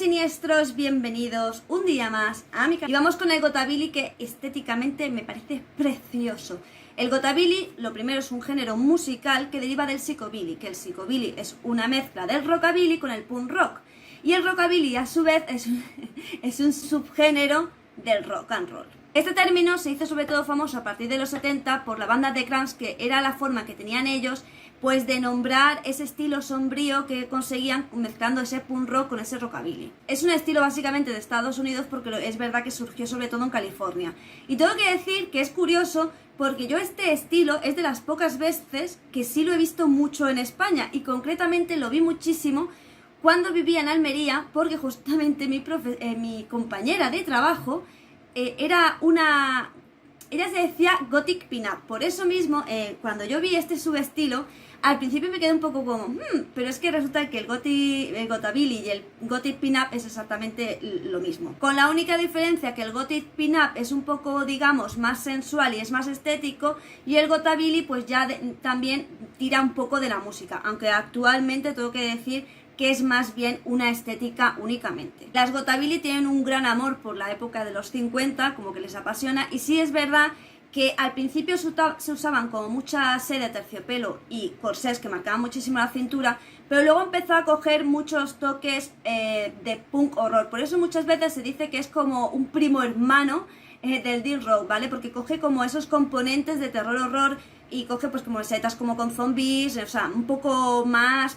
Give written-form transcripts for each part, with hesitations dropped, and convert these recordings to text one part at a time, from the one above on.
siniestros, bienvenidos un día más a mi canal. Y vamos con el Gotabilly, que estéticamente me parece precioso. El Gotabilly, lo primero, es un género musical que deriva del psicobilly, que el psicobilly es una mezcla del rockabilly con el punk rock. Y el rockabilly, a su vez, es un subgénero del rock and roll. Este término se hizo sobre todo famoso a partir de los 70 por la banda The Cramps, que era la forma que tenían ellos pues de nombrar ese estilo sombrío que conseguían mezclando ese punk rock con ese rockabilly. Es un estilo básicamente de Estados Unidos, porque es verdad que surgió sobre todo en California. Y tengo que decir que es curioso porque yo este estilo es de las pocas veces que sí lo he visto mucho en España, y concretamente lo vi muchísimo cuando vivía en Almería, porque justamente mi compañera de trabajo ella se decía Gothic Pin-Up. Por eso mismo, cuando yo vi este subestilo, al principio me quedé un poco como, pero es que resulta que el Gotabilly y el Gothic Pin-Up es exactamente lo mismo. Con la única diferencia que el Gothic Pin-Up es un poco, digamos, más sensual y es más estético, y el Gotabilly pues ya también tira un poco de la música, aunque actualmente tengo que decir que es más bien una estética únicamente. Las Gotabilly tienen un gran amor por la época de los 50, como que les apasiona, y sí es verdad que al principio se usaban como mucha seda, terciopelo y corsés que marcaban muchísimo la cintura, pero luego empezó a coger muchos toques de punk horror. Por eso muchas veces se dice que es como un primo hermano del death rock, ¿vale? Porque coge como esos componentes de terror horror y coge pues como setas como con zombies, o sea, un poco más,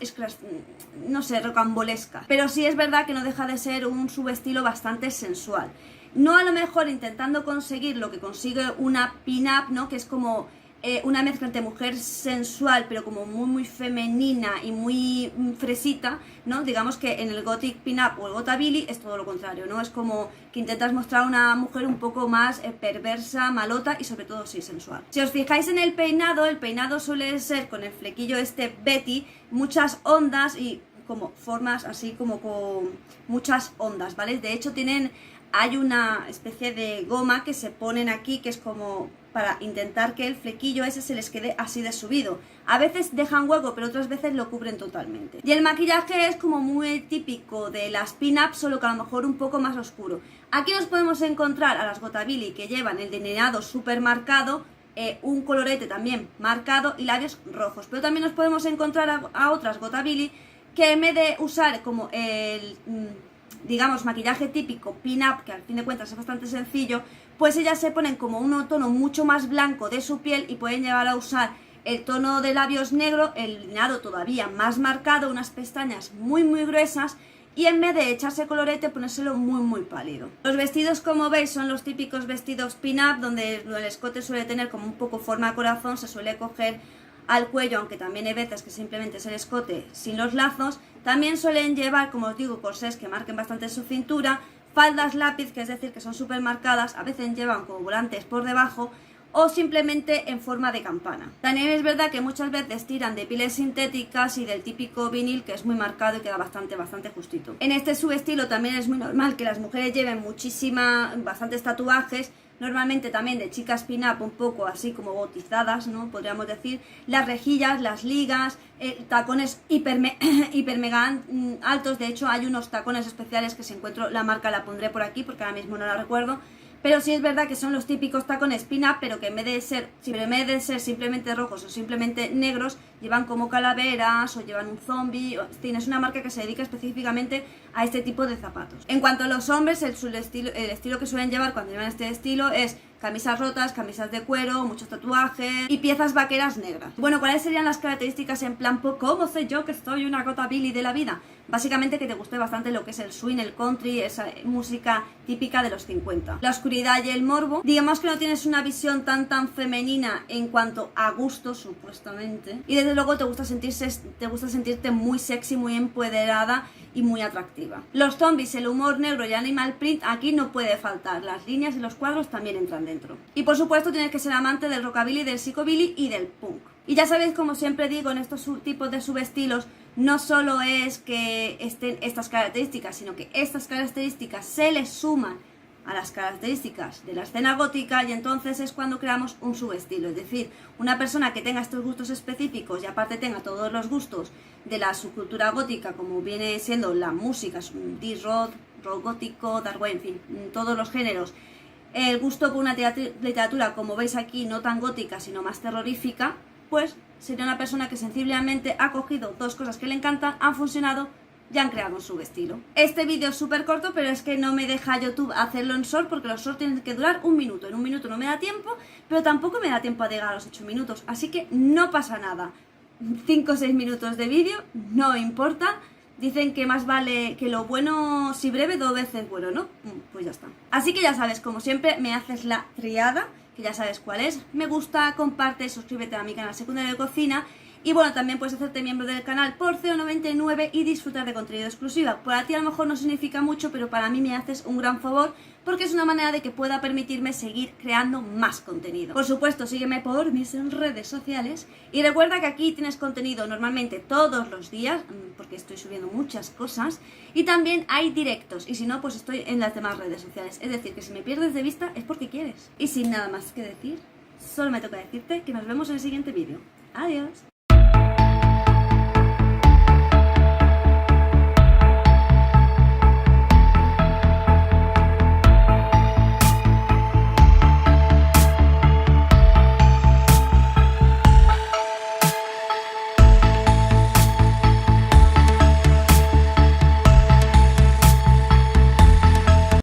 no sé, rocambolesca. Pero sí es verdad que no deja de ser un subestilo bastante sensual. No a lo mejor intentando conseguir lo que consigue una pin-up, ¿no? Que es como una mezcla entre mujer sensual, pero como muy femenina y muy fresita, ¿no? Digamos que en el Gothic Pin-Up o el Gotabilly es todo lo contrario, ¿no? Es como que intentas mostrar a una mujer un poco más perversa, malota y sobre todo sí sensual. Si os fijáis en el peinado suele ser con el flequillo Betty, muchas ondas y como formas así como con muchas ondas, ¿vale? De hecho hay una especie de goma que se ponen aquí, que es como para intentar que el flequillo ese se les quede así de subido. A veces dejan hueco, pero otras veces lo cubren totalmente. Y el maquillaje es como muy típico de las pin-ups, solo que a lo mejor un poco más oscuro. Aquí nos podemos encontrar a las Gotabilly que llevan el delineado súper marcado, un colorete también marcado y labios rojos. Pero también nos podemos encontrar a otras Gotabilly que en vez de usar como el digamos, maquillaje típico pin-up, que al fin de cuentas es bastante sencillo, pues ellas se ponen como un tono mucho más blanco de su piel y pueden llegar a usar el tono de labios negro, el delineado todavía más marcado, unas pestañas muy gruesas, y en vez de echarse colorete, ponérselo muy pálido. Los vestidos, como veis, son los típicos vestidos pin-up, donde el escote suele tener como un poco forma de corazón, se suele coger al cuello, aunque también hay veces que simplemente es el escote sin los lazos. También suelen llevar, como os digo, corsés que marquen bastante su cintura, faldas lápiz, que es decir que son súper marcadas, a veces llevan como volantes por debajo o simplemente en forma de campana. También es verdad que muchas veces tiran de pieles sintéticas y del típico vinil, que es muy marcado y queda bastante justito. En este subestilo también es muy normal que las mujeres lleven bastantes tatuajes, normalmente también de chicas pin-up un poco así como bautizadas, ¿no? Podríamos decir, las rejillas, las ligas, tacones hiper mega altos. De hecho hay unos tacones especiales que si encuentro la marca la pondré por aquí porque ahora mismo no la recuerdo. Pero sí es verdad que son los típicos tacones pin-up, pero que en vez de ser simplemente rojos o simplemente negros, llevan como calaveras o llevan un zombie. Es una marca que se dedica específicamente a este tipo de zapatos. En cuanto a los hombres, el estilo que suelen llevar cuando llevan este estilo es camisas rotas, camisas de cuero, muchos tatuajes y piezas vaqueras negras. Bueno, ¿cuáles serían las características en plan, cómo sé yo que soy una Gotabilly de la vida? Básicamente que te guste bastante lo que es el swing, el country, esa música típica de los 50. La oscuridad y el morbo. Digamos que no tienes una visión tan femenina en cuanto a gusto, supuestamente. Y desde luego te gusta sentirte muy sexy, muy empoderada y muy atractiva. Los zombies, el humor negro y animal print aquí no puede faltar. Las líneas y los cuadros también entran dentro. Y por supuesto tienes que ser amante del rockabilly, del psicobilly y del punk. Y ya sabéis, como siempre digo, en estos tipos de subestilos no solo es que estén estas características, sino que estas características se les suman a las características de la escena gótica y entonces es cuando creamos un subestilo. Es decir, una persona que tenga estos gustos específicos y aparte tenga todos los gustos de la subcultura gótica, como viene siendo la música, death rock, rock gótico, dark wave, en fin, todos los géneros. El gusto por una literatura, como veis aquí, no tan gótica, sino más terrorífica, pues sería una persona que sensiblemente ha cogido dos cosas que le encantan, han funcionado, ya han creado un subestilo. Este vídeo es súper corto, pero es que no me deja YouTube hacerlo en short porque los shorts tienen que durar un minuto. En un minuto no me da tiempo, pero tampoco me da tiempo a llegar a los 8 minutos, así que no pasa nada. 5 o 6 minutos de vídeo, no importa. Dicen que más vale que lo bueno, si breve, 2 veces bueno, ¿no? Pues ya está. Así que ya sabes, como siempre, me haces la triada, que ya sabes cuál es. Me gusta, comparte, suscríbete a mi canal secundario de cocina. Y bueno, también puedes hacerte miembro del canal por 0,99 y disfrutar de contenido exclusivo. Para ti a lo mejor no significa mucho, pero para mí me haces un gran favor porque es una manera de que pueda permitirme seguir creando más contenido. Por supuesto, sígueme por mis redes sociales y recuerda que aquí tienes contenido normalmente todos los días, porque estoy subiendo muchas cosas, y también hay directos, y si no, pues estoy en las demás redes sociales. Es decir, que si me pierdes de vista es porque quieres. Y sin nada más que decir, solo me toca decirte que nos vemos en el siguiente vídeo. Adiós.